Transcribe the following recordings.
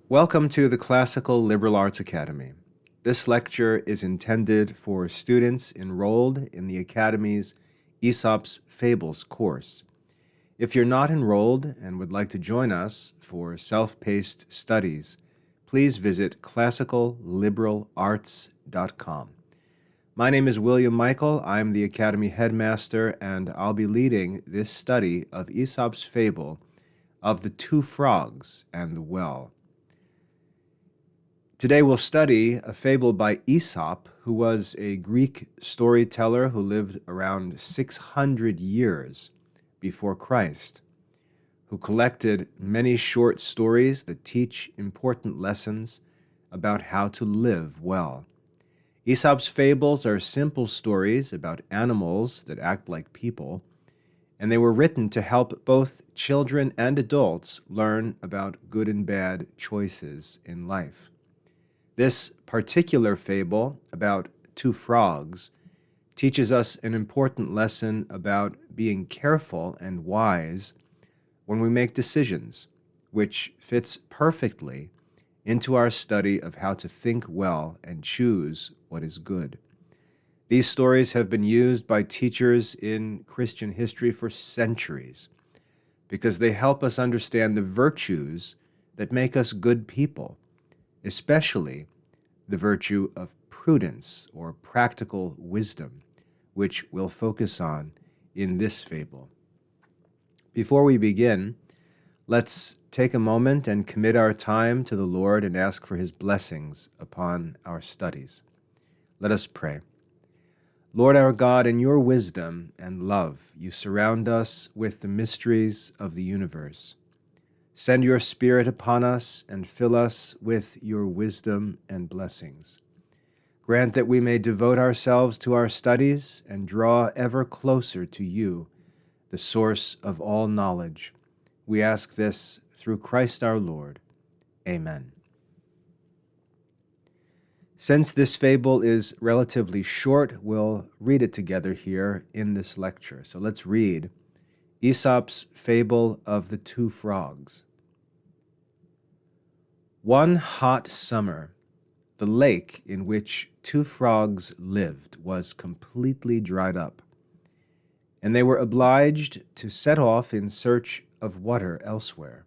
Welcome to the Classical Liberal Arts Academy. This lecture is intended for students enrolled in the Academy's Aesop's Fables course. If you're not enrolled and would like to join us for self-paced studies, please visit classicalliberalarts.com. My name is William Michael. I'm the Academy Headmaster, and I'll be leading this study of Aesop's fable of the two frogs and the well. Today we'll study a fable by Aesop, who was a Greek storyteller who lived around 600 years before Christ, who collected many short stories that teach important lessons about how to live well. Aesop's fables are simple stories about animals that act like people, and they were written to help both children and adults learn about good and bad choices in life. This particular fable about two frogs teaches us an important lesson about being careful and wise when we make decisions, which fits perfectly into our study of how to think well and choose what is good. These stories have been used by teachers in Christian history for centuries because they help us understand the virtues that make us good people, especially the virtue of prudence or practical wisdom, which we'll focus on in this fable. Before we begin, let's take a moment and commit our time to the Lord and ask for His blessings upon our studies. Let us pray. Lord our God, in your wisdom and love, you surround us with the mysteries of the universe. Send your Spirit upon us and fill us with your wisdom and blessings. Grant that we may devote ourselves to our studies and draw ever closer to you, the source of all knowledge. We ask this through Christ our Lord. Amen. Since this fable is relatively short, we'll read it together here in this lecture. So let's read Aesop's Fable of the Two Frogs. One hot summer, the lake in which two frogs lived was completely dried up, and they were obliged to set off in search of water elsewhere.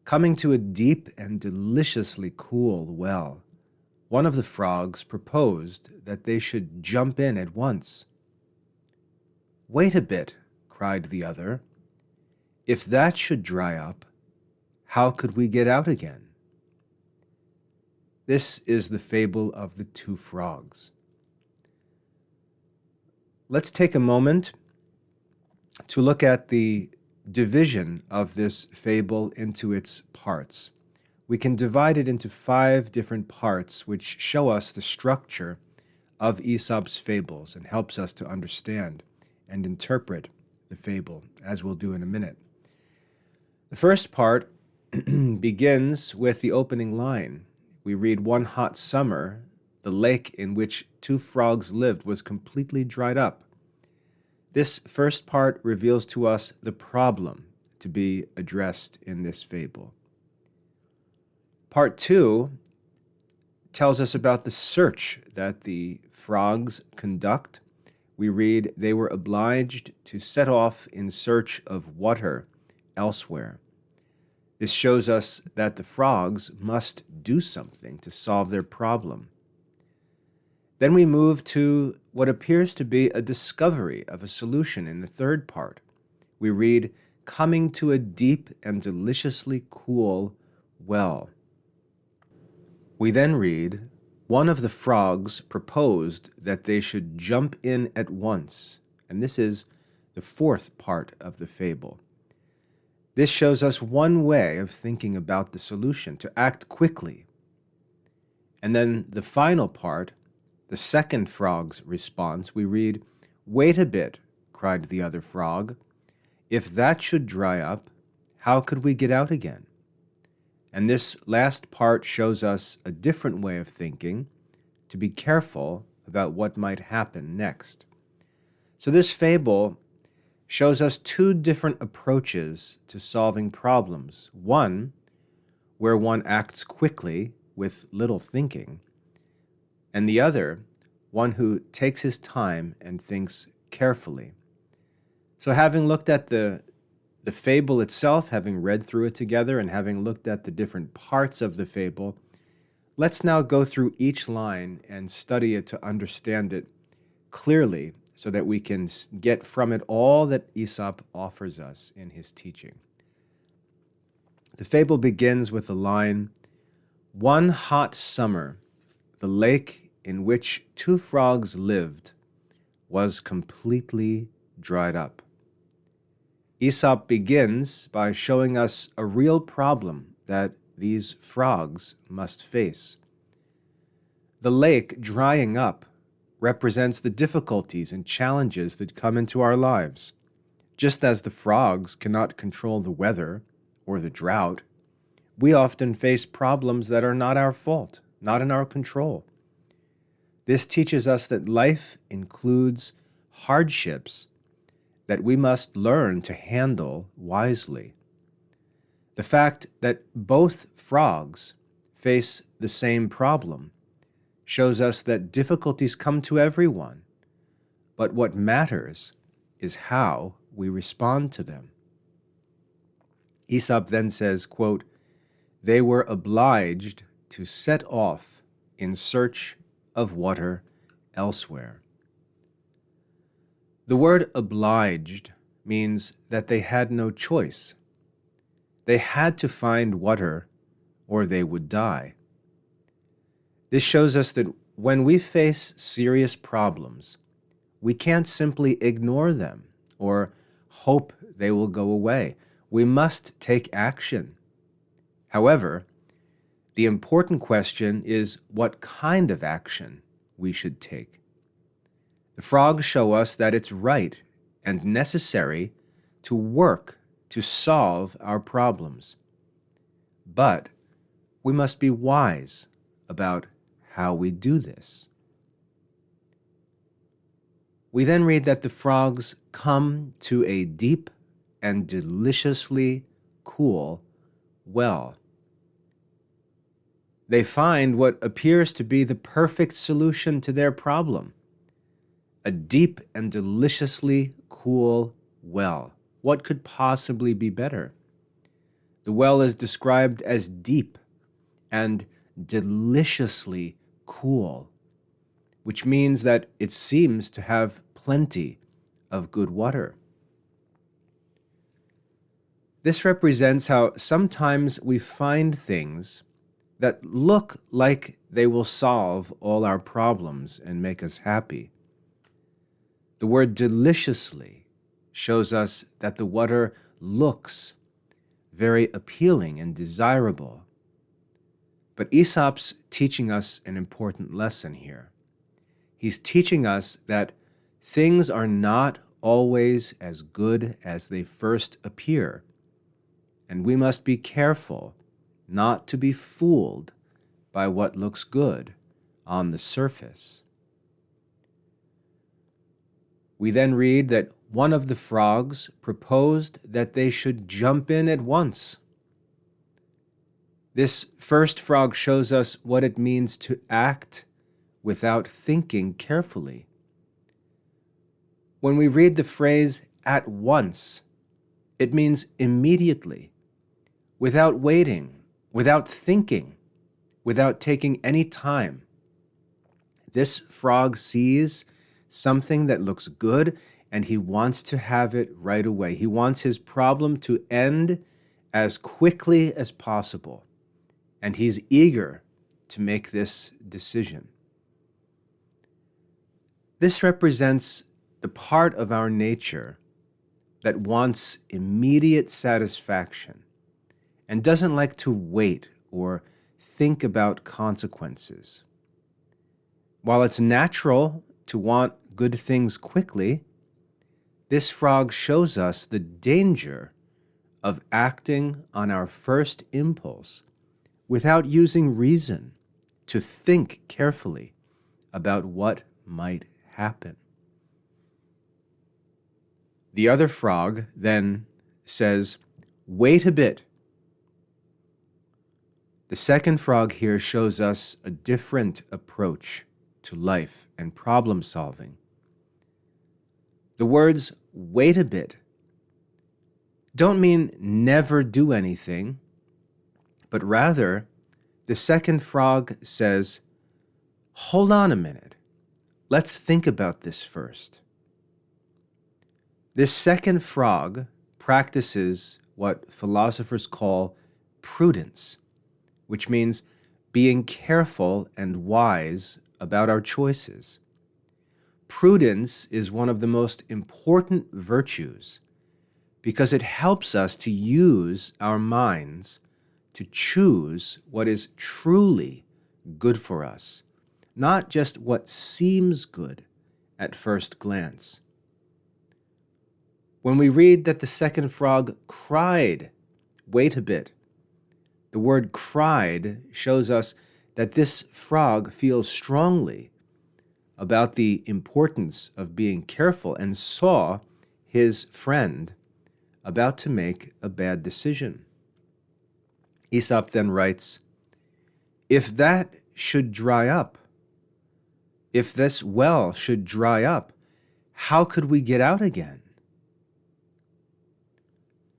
Coming to a deep and deliciously cool well, one of the frogs proposed that they should jump in at once. "Wait a bit," cried the other. "If that should dry up, how could we get out again?" This is the fable of the two frogs. Let's take a moment to look at the division of this fable into its parts. We can divide it into 5 different parts, which show us the structure of Aesop's fables and helps us to understand and interpret the fable, as we'll do in a minute. The first part begins with the opening line. We read, "One hot summer, the lake in which two frogs lived was completely dried up." This first part reveals to us the problem to be addressed in this fable. Part 2 tells us about the search that the frogs conduct. We read, "They were obliged to set off in search of water elsewhere." This shows us that the frogs must do something to solve their problem. Then we move to what appears to be a discovery of a solution in the third part. We read, "Coming to a deep and deliciously cool well." We then read, "One of the frogs proposed that they should jump in at once," and this is the fourth part of the fable. This shows us one way of thinking about the solution, to act quickly. And then the final part, the second frog's response, we read, "Wait a bit," cried the other frog. "If that should dry up, how could we get out again?" And this last part shows us a different way of thinking, to be careful about what might happen next. So this fable shows us 2 different approaches to solving problems. One where one acts quickly with little thinking, and the other, one who takes his time and thinks carefully. So having looked at the fable itself, having read through it together, and having looked at the different parts of the fable, let's now go through each line and study it to understand it clearly so that we can get from it all that Aesop offers us in his teaching. The fable begins with the line, "One hot summer, the lake in which two frogs lived was completely dried up." Aesop begins by showing us a real problem that these frogs must face. The lake drying up represents the difficulties and challenges that come into our lives. Just as the frogs cannot control the weather or the drought, we often face problems that are not our fault, not in our control. This teaches us that life includes hardships that we must learn to handle wisely. The fact that both frogs face the same problem shows us that difficulties come to everyone, but what matters is how we respond to them. Aesop then says, quote, "They were obliged to set off in search of water elsewhere." The word obliged means that they had no choice. They had to find water or they would die. This shows us that when we face serious problems, we can't simply ignore them or hope they will go away. We must take action. However, the important question is what kind of action we should take. The frogs show us that it's right and necessary to work to solve our problems. But we must be wise about how we do this. We then read that the frogs come to a deep and deliciously cool well. They find what appears to be the perfect solution to their problem. A deep and deliciously cool well. What could possibly be better? The well is described as deep and deliciously cool, which means that it seems to have plenty of good water. This represents how sometimes we find things that look like they will solve all our problems and make us happy. The word deliciously shows us that the water looks very appealing and desirable. But Aesop's teaching us an important lesson here. He's teaching us that things are not always as good as they first appear, and we must be careful not to be fooled by what looks good on the surface. We then read that one of the frogs proposed that they should jump in at once. This first frog shows us what it means to act without thinking carefully. When we read the phrase "at once," it means immediately, without waiting, without thinking, without taking any time. This frog sees something that looks good, and he wants to have it right away. He wants his problem to end as quickly as possible, and he's eager to make this decision. This represents the part of our nature that wants immediate satisfaction and doesn't like to wait or think about consequences. While it's natural to want good things quickly, this frog shows us the danger of acting on our first impulse without using reason to think carefully about what might happen. The other frog then says, "Wait a bit." The second frog here shows us a different approach to life and problem solving. The words "wait a bit" don't mean never do anything, but rather the second frog says, hold on a minute, let's think about this first. This second frog practices what philosophers call prudence, which means being careful and wise about our choices. Prudence is one of the most important virtues because it helps us to use our minds to choose what is truly good for us, not just what seems good at first glance. When we read that the second frog cried, wait a bit, the word cried shows us that this frog feels strongly about the importance of being careful and saw his friend about to make a bad decision. Aesop then writes, if that should dry up, if this well should dry up, how could we get out again?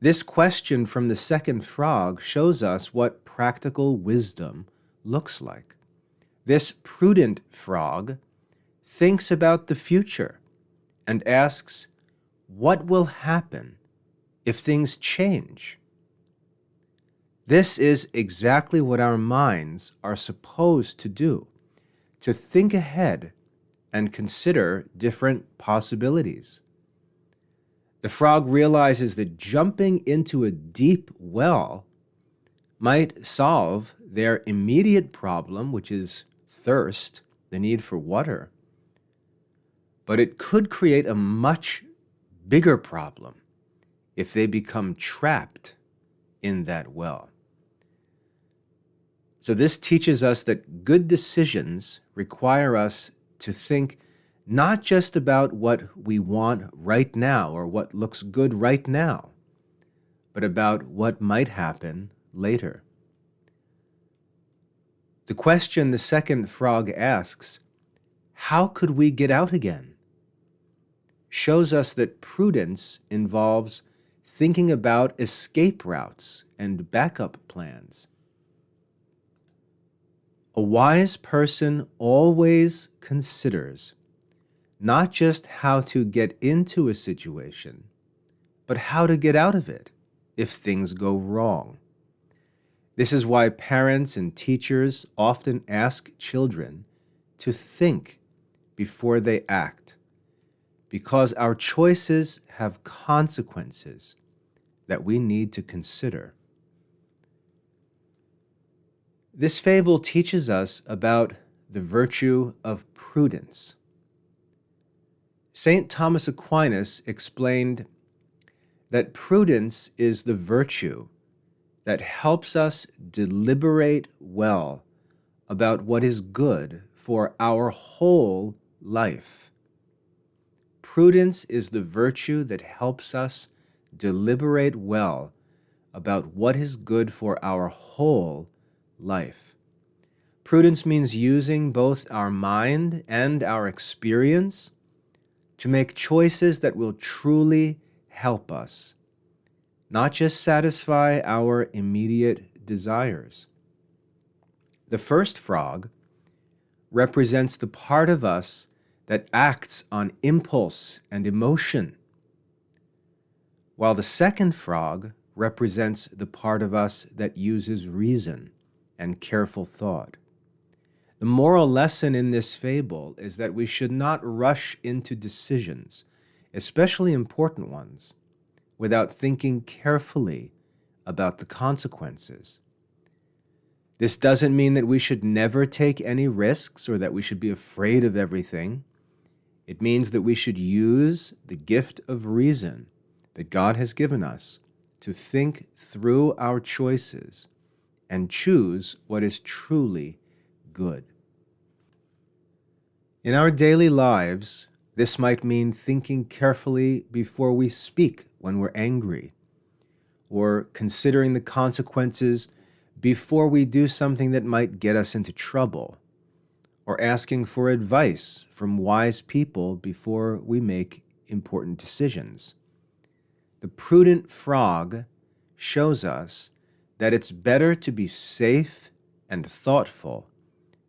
This question from the second frog shows us what practical wisdom looks like. This prudent frog thinks about the future and asks, what will happen if things change? This is exactly what our minds are supposed to do, to think ahead and consider different possibilities. The frog realizes that jumping into a deep well might solve their immediate problem, which is thirst, the need for water. But it could create a much bigger problem if they become trapped in that well. So this teaches us that good decisions require us to think not just about what we want right now or what looks good right now, but about what might happen later. The question the second frog asks, how could we get out again, shows us that prudence involves thinking about escape routes and backup plans. A wise person always considers not just how to get into a situation, but how to get out of it if things go wrong. This is why parents and teachers often ask children to think before they act, because our choices have consequences that we need to consider. This fable teaches us about the virtue of prudence. St. Thomas Aquinas explained that prudence is the virtue that helps us deliberate well about what is good for our whole life. Prudence is the virtue that helps us deliberate well about what is good for our whole life. Prudence means using both our mind and our experience to make choices that will truly help us, not just satisfy our immediate desires. The first frog represents the part of us that acts on impulse and emotion, while the second frog represents the part of us that uses reason and careful thought. The moral lesson in this fable is that we should not rush into decisions, especially important ones, without thinking carefully about the consequences. This doesn't mean that we should never take any risks or that we should be afraid of everything. It means that we should use the gift of reason that God has given us to think through our choices and choose what is truly good. In our daily lives, this might mean thinking carefully before we speak when we're angry, or considering the consequences before we do something that might get us into trouble, or asking for advice from wise people before we make important decisions. The prudent frog shows us that it's better to be safe and thoughtful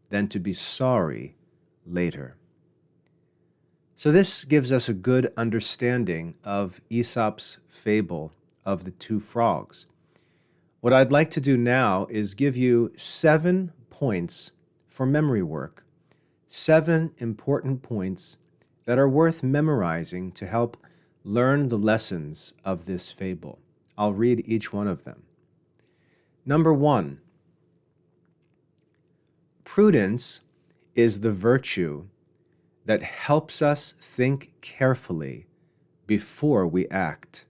than to be sorry later. So this gives us a good understanding of Aesop's fable of the two frogs. What I'd like to do now is give you 7 points for memory work, 7 important points that are worth memorizing to help learn the lessons of this fable. I'll read each one of them. Number 1, prudence is the virtue that helps us think carefully before we act.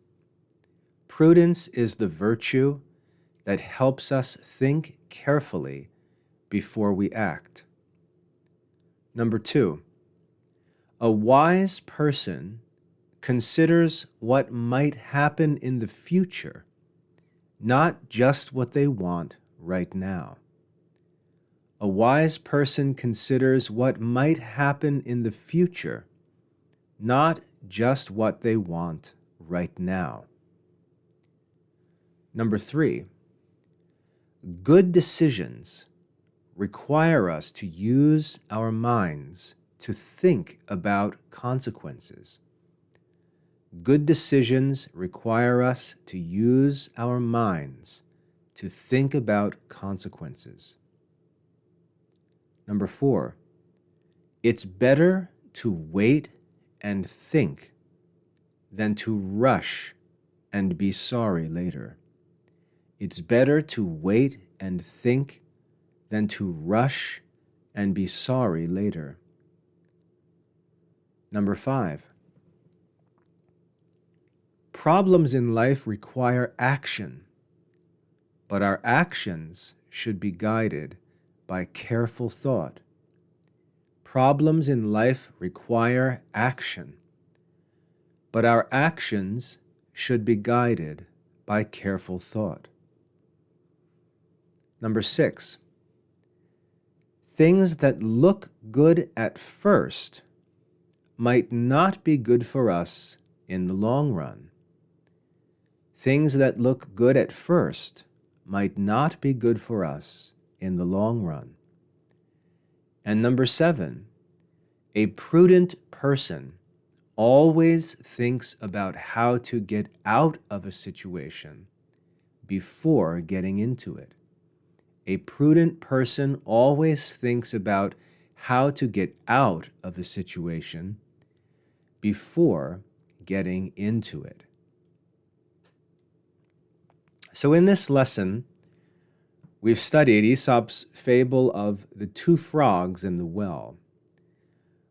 Prudence is the virtue that helps us think carefully before we act. Number 2, a wise person considers what might happen in the future, not just what they want right now. A wise person considers what might happen in the future, not just what they want right now. Number 3, good decisions require us to use our minds to think about consequences. Good decisions require us to use our minds to think about consequences. Number 4, it's better to wait and think than to rush and be sorry later. It's better to wait and think than to rush and be sorry later. Number 5, problems in life require action, but our actions should be guided by careful thought. Problems in life require action, but our actions should be guided by careful thought. Number 6, things that look good at first might not be good for us in the long run. Things that look good at first might not be good for us in the long run. And number 7, a prudent person always thinks about how to get out of a situation before getting into it. A prudent person always thinks about how to get out of a situation before getting into it. So in this lesson, we've studied Aesop's fable of the two frogs in the well.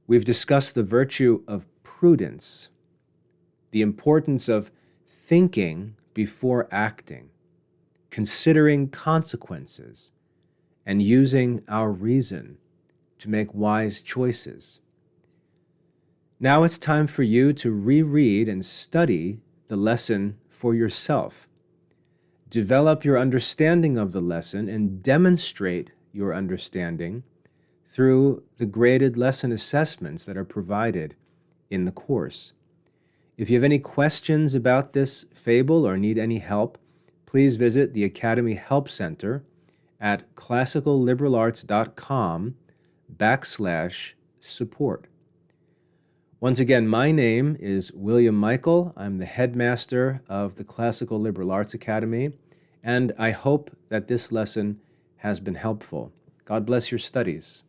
We've discussed the virtue of prudence, the importance of thinking before acting, considering consequences, and using our reason to make wise choices. Now it's time for you to reread and study the lesson for yourself. Develop your understanding of the lesson and demonstrate your understanding through the graded lesson assessments that are provided in the course. If you have any questions about this fable or need any help, please visit the Academy Help Center at classicalliberal.com/support. Once again, my name is William Michael. I'm the headmaster of the Classical Liberal Arts Academy, and I hope that this lesson has been helpful. God bless your studies.